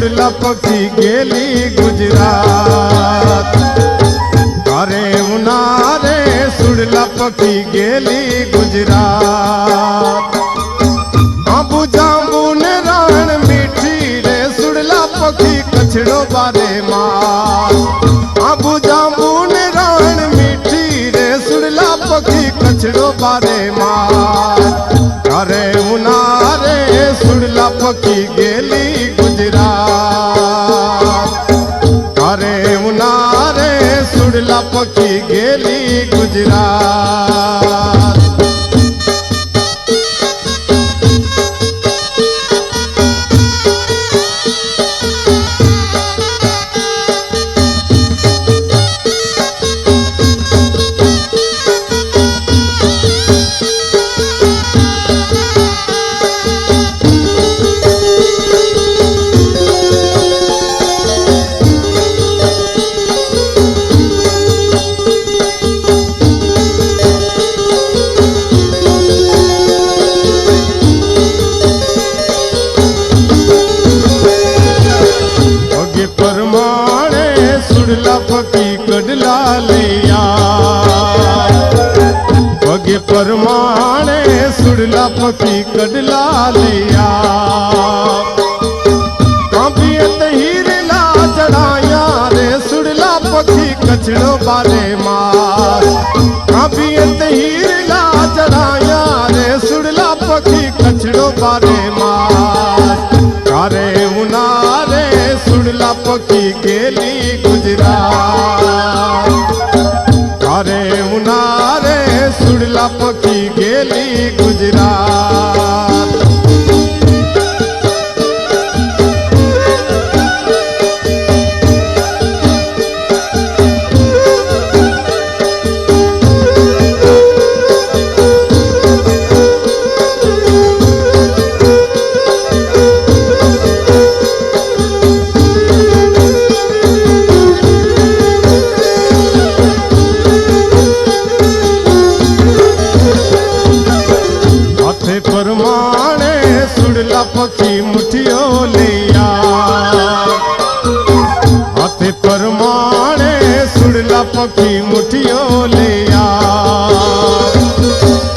सुडला पक्षी गेली गुजरात। अरे उन्हारे सुडला पक्षी गेली गुजरात। आबू जांबू ने रण मीठी रे सुडला पक्षी कछड़ो बारे मार। आबू जांबू ने रण मीठी रे सुडला पक्षी कछड़ो बारे मार। अरे उन्हारे सुडला पक्षी गेली गुजरात। अरे उन्हारे सुडला पक्षी गेली गुजरात। परमाणे सुडला पक्षी कडला लिया। पगे परमाणे सुडला पक्षी कडला लिया। कांपियत हीरला चढ़ाया रे सुडला पक्षी कछड़ो बाले मार। कांपियत हीरला चढ़ाया रे सुडला पक्षी कछड़ो बाले मार। अरे उन्हारे सुडला पक्षी गेली गुजरात। अरे उन्हारे सुडला पक्षी गेली गुजरात। परमाणे सुडला पक्षी मुठियो लिया। हाथे परमाणे सुडला पक्षी मुठियो लिया।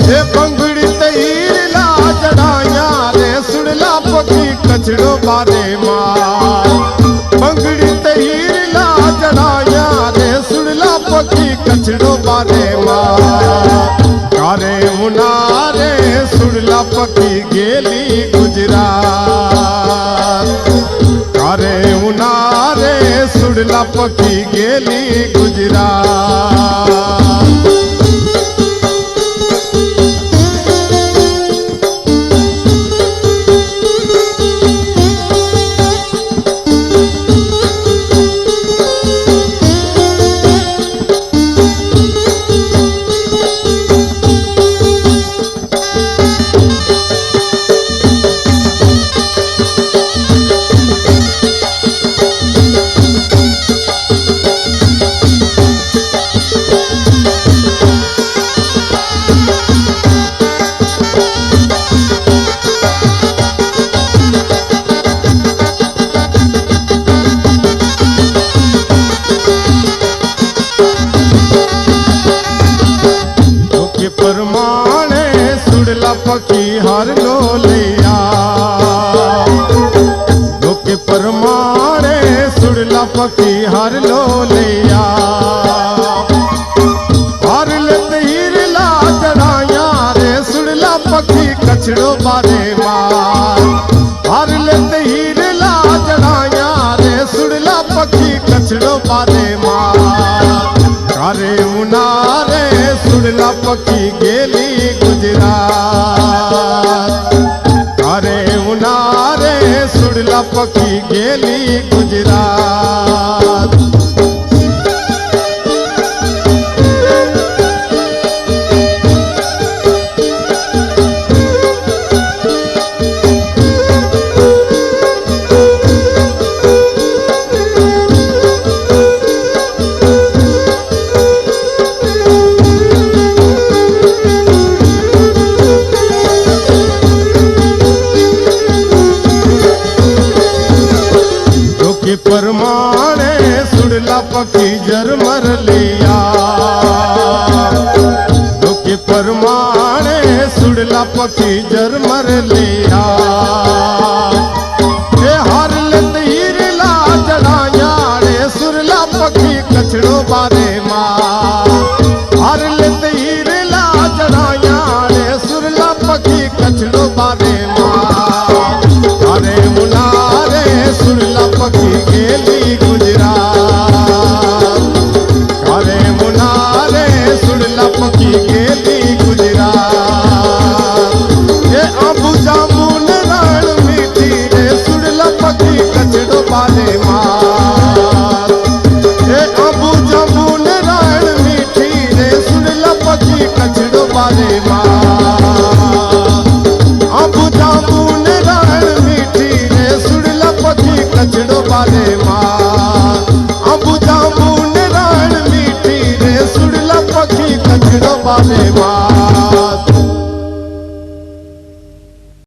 ये पंगड़ी तहीरला चढ़ाया रे सुडला पक्षी कछड़ो बारे मार। पंगड़ी तहीरला चढ़ाया रे सुडला पक्षी कछड़ो बारे मार। अरे उन्हारे सुडला पक्षी गेली गुजरात। अरे उन्हारे सुडला पक्षी गेली गुजरात। परमाणे सुडला पक्षी हर लो लिया। लोके परमाणे सुडला पक्षी हर लो लिया। हर लत हीरला चढ़ाया रे सुडला पक्षी कछड़ो बारे मार। हर लत हीरला चढ़ाया रे सुडला पक्षी कछड़ो बारे मार। अरे उन्हारे सुडला पक्षी गेली गुजरात। अरे उन्हारे सुडला पक्षी गेली गुजरात। परमाणे सुड़ला पखी जरमर लिया के परमाणे सुड़ला पखी जरमर लिया ए हर लत हीरला चढ़ाया रे सुरला पखी कछड़ो बारे माँ हर लत हीरला चढ़ाया रे सुरला पखी कछड़ो बारे माँ अरे मुनारे सुरला पखी गेली गुजरात अरे मुनारे सुरला पखी गेली गुजरात ये अबू जामुन रण मीठी रे सुरला पखी कछड़ो बारे मार ये अबू जामुन रण मीठी रे सुरला पखी कछड़ो बारे मार अबू जामुन रण मीठी रे सुरला पखी कछड़ो बारे मार अबू जामुन रण मीठी रे सुरला पखी कछड़ो बारे मार